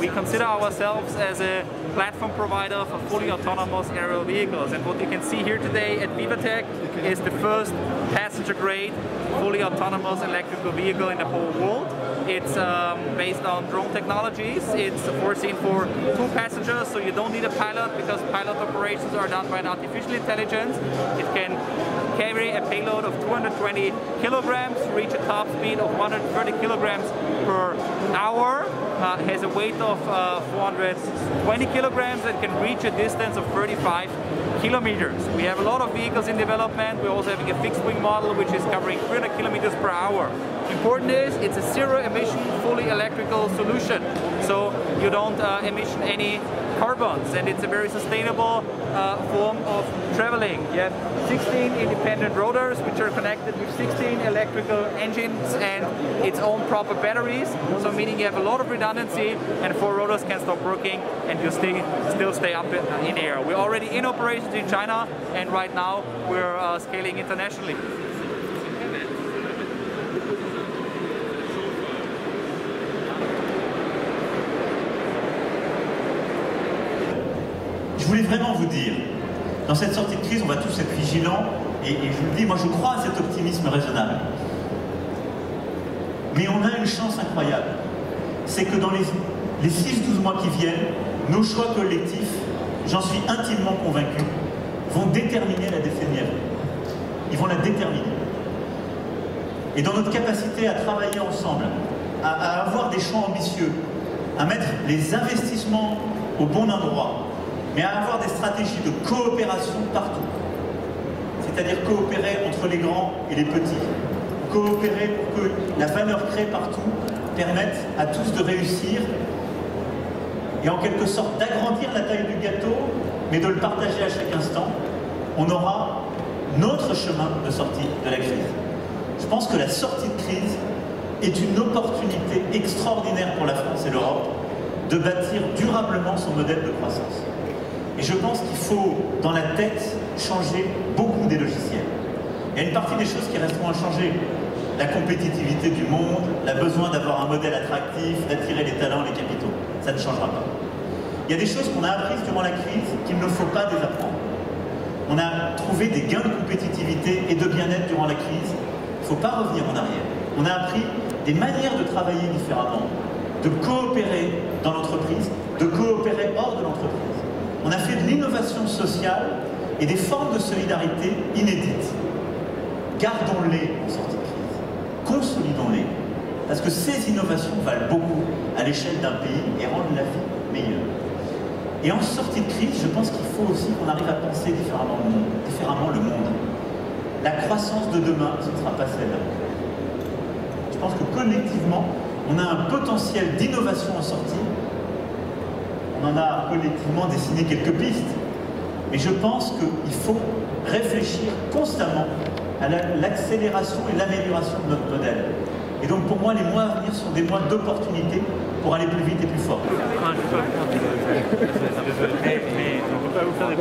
we consider ourselves as a platform provider for fully autonomous aerial vehicles. And what you can see here today at VivaTech is the first passenger-grade, fully autonomous electrical vehicle in the whole world. It's based on drone technologies. It's foreseen for 2 passengers, so you don't need a pilot because pilot operations are done by an artificial intelligence. It can carry a payload of 220 kilograms, reach a top speed of 130 kilograms per hour, has a weight of 420 kilograms and can reach a distance of 35 kilometers. We have a lot of vehicles in development. We're also having a fixed wing model which is covering 300 kilometers per hour. Important is it's a zero emission, fully electrical solution. So you don't emission any carbons, and it's a very sustainable form of traveling. You have 16 independent rotors which are connected with 16 electrical engines and its own proper batteries, so meaning you have a lot of redundancy and 4 rotors can stop working and you still stay up in air. We're already in operations in China, and right now we're scaling internationally. Je voulais vraiment vous dire, dans cette sortie de crise, on va tous être vigilants, et je vous le dis, moi je crois à cet optimisme raisonnable. Mais on a une chance incroyable, c'est que dans les 6-12 mois qui viennent, nos choix collectifs, j'en suis intimement convaincu, vont déterminer la décennie à venir. Ils vont la déterminer. Et dans notre capacité à travailler ensemble, à avoir des choix ambitieux, à mettre les investissements au bon endroit, mais à avoir des stratégies de coopération partout. C'est-à-dire coopérer entre les grands et les petits. Coopérer pour que la valeur créée partout permette à tous de réussir et en quelque sorte d'agrandir la taille du gâteau, mais de le partager à chaque instant. On aura notre chemin de sortie de la crise. Je pense que la sortie de crise est une opportunité extraordinaire pour la France et l'Europe de bâtir durablement son modèle de croissance. Et je pense qu'il faut, dans la tête, changer beaucoup des logiciels. Il y a une partie des choses qui resteront à changer. La compétitivité du monde, le besoin d'avoir un modèle attractif, d'attirer les talents, les capitaux. Ça ne changera pas. Il y a des choses qu'on a apprises durant la crise qu'il ne faut pas désapprendre. On a trouvé des gains de compétitivité et de bien-être durant la crise. Il ne faut pas revenir en arrière. On a appris des manières de travailler différemment, de coopérer dans l'entreprise, de coopérer hors de l'entreprise. On a fait de l'innovation sociale et des formes de solidarité inédites. Gardons-les en sortie de crise. Consolidons-les. Parce que ces innovations valent beaucoup à l'échelle d'un pays et rendent la vie meilleure. Et en sortie de crise, je pense qu'il faut aussi qu'on arrive à penser différemment le monde. La croissance de demain, ce ne sera pas celle-là. Je pense que collectivement, on a un potentiel d'innovation en sortie. On en a collectivement dessiné quelques pistes. Mais je pense qu'il faut réfléchir constamment à l'accélération et l'amélioration de notre modèle. Et donc pour moi, les mois à venir sont des mois d'opportunité pour aller plus vite et plus fort. Mais on peut pas vous faire des